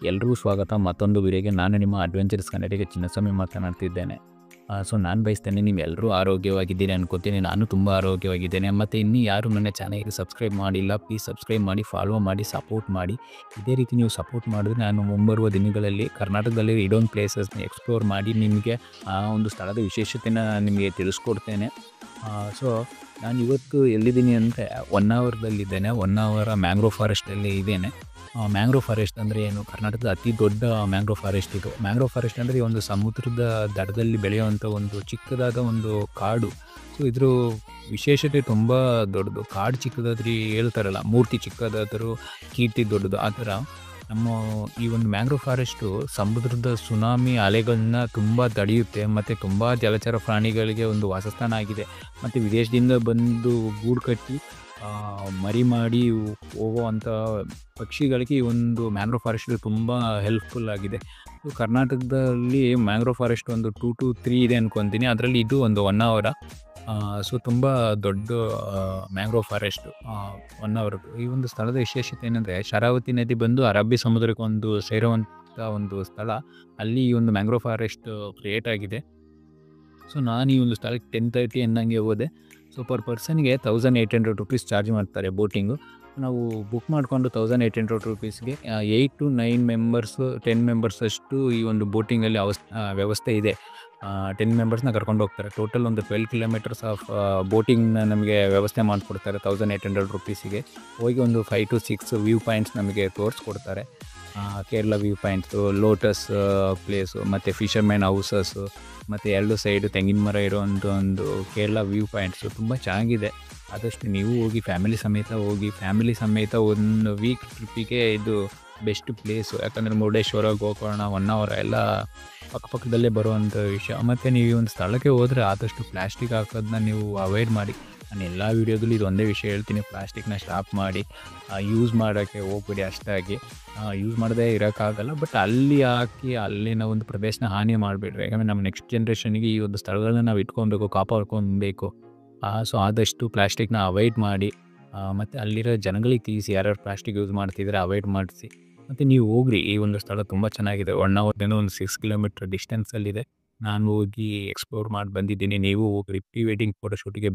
ಎಲ್ರಿಗೂ ಸ್ವಾಗತ ಮತ್ತೊಂದು ವಿಡಿಯೋಗೆ. ನಾನು ನಿಮ್ಮ ಅಡ್ವೆಂಚರ್ಸ್ ಕನ್ನಡಿಗ ಚಿನ್ನಸ್ವಾಮಿ ಮಾತನಾಡ್ತಿದ್ದೇನೆ. ಸೊ ನಾನು ಬಯಸ್ತೇನೆ ನೀವೆಲ್ಲರೂ ಆರೋಗ್ಯವಾಗಿದ್ದೀರಿ ಅನ್ಕೋತೀನಿ. ನಾನು ತುಂಬ ಆರೋಗ್ಯವಾಗಿದ್ದೇನೆ. ಮತ್ತು ಇನ್ನೂ ಯಾರು ನನ್ನ ಚಾನಲ್ಗೆ ಸಬ್ಸ್ಕ್ರೈಬ್ ಮಾಡಿಲ್ಲ, ಪ್ಲೀಸ್ ಸಬ್ಸ್ಕ್ರೈಬ್ ಮಾಡಿ, ಫಾಲೋ ಮಾಡಿ, ಸಪೋರ್ಟ್ ಮಾಡಿ. ಇದೇ ರೀತಿ ನೀವು ಸಪೋರ್ಟ್ ಮಾಡಿದ್ರೆ ನಾನು ಮುಂಬರುವ ದಿನಗಳಲ್ಲಿ ಕರ್ನಾಟಕದಲ್ಲಿ ಇಡೋನ್ ಪ್ಲೇಸಸ್ನ ಎಕ್ಸ್ಪ್ಲೋರ್ ಮಾಡಿ ನಿಮಗೆ ಆ ಒಂದು ಸ್ಥಳದ ವಿಶೇಷತೆನ ನಿಮಗೆ ತಿಳಿಸ್ಕೊಡ್ತೇನೆ. ಸೊ ನಾನು ಇವತ್ತು ಎಲ್ಲಿದ್ದೀನಿ ಅಂದರೆ ಹೊನ್ನಾವರದಲ್ಲಿದ್ದೇನೆ. ಹೊನ್ನಾವರ ಮ್ಯಾಂಗ್ರೋವ್ ಫಾರೆಸ್ಟಲ್ಲಿ ಇದ್ದೇನೆ. ಮ್ಯಾಂಗ್ರೋವ್ ಫಾರೆಸ್ಟ್ ಅಂದರೆ ಏನು? ಕರ್ನಾಟಕದ ಅತಿ ದೊಡ್ಡ ಮ್ಯಾಂಗ್ರೋವ್ ಫಾರೆಸ್ಟ್ ಇದು. ಮ್ಯಾಂಗ್ರೋವ್ ಫಾರೆಸ್ಟ್ ಅಂದರೆ ಈ ಒಂದು ಸಮುದ್ರದ ದಡದಲ್ಲಿ ಬೆಳೆಯುವಂಥ ಒಂದು ಚಿಕ್ಕದಾದ ಒಂದು ಕಾಡು. ಸೊ ಇದ್ರ ವಿಶೇಷತೆ ತುಂಬ ದೊಡ್ಡದು. ಕಾಡು ಚಿಕ್ಕದಾದ್ರಿ ಹೇಳ್ತಾರಲ್ಲ, ಮೂರ್ತಿ ಚಿಕ್ಕದಾದರೂ ಕೀರ್ತಿ ದೊಡ್ಡದು. ಆ ಥರ ನಮ್ಮ ಈ ಒಂದು ಮ್ಯಾಂಗ್ರೋವ್ ಫಾರೆಸ್ಟು ಸಮುದ್ರದ ಸುನಾಮಿ ಅಲೆಗಳನ್ನ ತುಂಬ ತಡೆಯುತ್ತೆ ಮತ್ತು ತುಂಬ ಜಲಚರ ಪ್ರಾಣಿಗಳಿಗೆ ಒಂದು ವಾಸಸ್ಥಾನ ಆಗಿದೆ. ಮತ್ತು ವಿದೇಶದಿಂದ ಬಂದು ಗೂಡು ಕಟ್ಟಿ ಮರಿ ಮಾಡಿ ಹೋಗುವಂಥ ಪಕ್ಷಿಗಳಿಗೆ ಈ ಒಂದು ಮ್ಯಾಂಗ್ರೋವ್ ಫಾರೆಸ್ಟ್ ತುಂಬ ಹೆಲ್ಪ್ಫುಲ್ ಆಗಿದೆ. ಕರ್ನಾಟಕದಲ್ಲಿ ಮ್ಯಾಂಗ್ರೋವ್ ಫಾರೆಸ್ಟ್ ಒಂದು 2 to 3 ಇದೆ ಅಂದ್ಕೊತೀನಿ. ಅದರಲ್ಲಿ ಇದು ಒಂದು ಹೊನ್ನಾವರ. ಸೊ ತುಂಬ ದೊಡ್ಡ ಮ್ಯಾಂಗ್ರೋವ್ ಫಾರೆಸ್ಟು ಹೊನ್ನಾವರದ್ದು. ಈ ಒಂದು ಸ್ಥಳದ ವಿಶೇಷತೆ ಏನಂದರೆ, ಶರಾವತಿ ನದಿ ಬಂದು ಅರಬ್ಬಿ ಸಮುದ್ರಕ್ಕೆ ಒಂದು ಸೇರುವಂಥ ಒಂದು ಸ್ಥಳ. ಅಲ್ಲಿ ಈ ಒಂದು ಮ್ಯಾಂಗ್ರೋವ್ ಫಾರೆಸ್ಟ್ ಕ್ರಿಯೇಟ್ ಆಗಿದೆ. ಸೊ ನಾನು ಈ ಒಂದು ಸ್ಥಳಕ್ಕೆ 10:30 ಅನ್ನಂಗೆ ಹೋದೆ. ಸೊ ಪರ್ ಪರ್ಸನ್ಗೆ 1800 ರೂಪೀಸ್ ಚಾರ್ಜ್ ಮಾಡ್ತಾರೆ ಬೋಟಿಂಗು. ನಾವು ಬುಕ್ ಮಾಡಿಕೊಂಡು 1800 ರೂಪೀಸ್ಗೆ 8 to 9 ಮೆಂಬರ್ಸು 10 ಮೆಂಬರ್ಸ್ ಅಷ್ಟು ಈ ಒಂದು ಬೋಟಿಂಗಲ್ಲಿ ವ್ಯವಸ್ಥೆ ಇದೆ. 10 ಮೆಂಬರ್ಸ್ನ ಕರ್ಕೊಂಡು ಹೋಗ್ತಾರೆ. ಟೋಟಲ್ ಒಂದು 12 ಕಿಲೋಮೀಟರ್ಸ್ ಆಫ್ ಬೋಟಿಂಗ್ನ ನಮಗೆ ವ್ಯವಸ್ಥೆ ಮಾಡಿಕೊಡ್ತಾರೆ 1800 ರೂಪೀಸಿಗೆ. ಹೋಗಿ ಒಂದು 5 to 6 ವ್ಯೂ ಪಾಯಿಂಟ್ಸ್ ನಮಗೆ ತೋರಿಸ್ಕೊಡ್ತಾರೆ. Kerala view points, lotus place, ಮತ್ತು ಫಿಶರ್ಮ್ಯಾನ್ ಹೌಸಸ್ಸು, ಮತ್ತು 2 ಸೈಡು ತೆಂಗಿನ ಮರ ಇರುವಂಥ ಒಂದು ಕೇರಳ ವ್ಯೂ ಪಾಯಿಂಟ್ಸು ತುಂಬ ಚೆನ್ನಾಗಿದೆ. ಆದಷ್ಟು ನೀವು ಹೋಗಿ ಫ್ಯಾಮಿಲಿ ಸಮೇತ 1 ವೀಕ್ ಟ್ರಿಪ್ಪಿಗೆ ಇದು ಬೆಸ್ಟ್ ಪ್ಲೇಸು. ಯಾಕಂದರೆ ಮುರುಡೇಶ್ವರ, ಗೋಕರ್ಣ, ಹೊನ್ನಾವರ ಎಲ್ಲ ಪಕ್ಕದಲ್ಲೇ ಬರುವಂಥ ವಿಷಯ. ಮತ್ತು ನೀವು ಈ ಒಂದು ಸ್ಥಳಕ್ಕೆ ಹೋದರೆ ಆದಷ್ಟು ಪ್ಲಾಸ್ಟಿಕ್ ಹಾಕೋದನ್ನ ನೀವು ಅವಾಯ್ಡ್ ಮಾಡಿ. ನಾನು ಎಲ್ಲ ವೀಡಿಯೋದಲ್ಲೂ ಇದೊಂದೇ ವಿಷಯ ಹೇಳ್ತೀನಿ, ಪ್ಲಾಸ್ಟಿಕ್ನ ಸ್ಟಾಪ್ ಮಾಡಿ. ಯೂಸ್ ಮಾಡೋಕ್ಕೆ ಹೋಗ್ಬೇಡಿ ಅಷ್ಟಾಗಿ. ಯೂಸ್ ಮಾಡದೇ ಇರೋಕ್ಕಾಗಲ್ಲ, ಬಟ್ ಅಲ್ಲಿ ಹಾಕಿ ಅಲ್ಲಿನ ಒಂದು ಪ್ರದೇಶನ ಹಾನಿ ಮಾಡಿಬಿಡ್ರಿ. ಯಾಕಂದರೆ ನಮ್ಮ ನೆಕ್ಸ್ಟ್ ಜನ್ರೇಷನ್ಗೆ ಈ ಒಂದು ಸ್ಥಳಗಳನ್ನ ನಾವು ಇಟ್ಕೊಬೇಕು, ಕಾಪಾಡ್ಕೊಬೇಕು. ಸೊ ಆದಷ್ಟು ಪ್ಲಾಸ್ಟಿಕ್ನ ಅವಾಯ್ಡ್ ಮಾಡಿ. ಮತ್ತು ಅಲ್ಲಿರೋ ಜನಗಳಿಗೆ ತಿಳಿಸಿ, ಯಾರ್ಯಾರು ಪ್ಲಾಸ್ಟಿಕ್ ಯೂಸ್ ಮಾಡ್ತಿದ್ರೆ ಅವಾಯ್ಡ್ ಮಾಡಿಸಿ. ಮತ್ತು ನೀವು ಹೋಗ್ರಿ, ಈ ಒಂದು ಸ್ಥಳ ತುಂಬ ಚೆನ್ನಾಗಿದೆ. ಹೊನ್ನಾವರದಿಂದ ಒಂದು 6 ಕಿಲೋಮೀಟರ್ ಡಿಸ್ಟೆನ್ಸಲ್ಲಿದೆ. ನಾನು ಹೋಗಿ ಎಕ್ಸ್ಪ್ಲೋರ್ ಮಾಡಿ ಬಂದಿದ್ದೀನಿ. ನೀವು ಹೋಗ್ರಿ. Pre wedding ಫೋಟೋಶೂಟಿಗೆ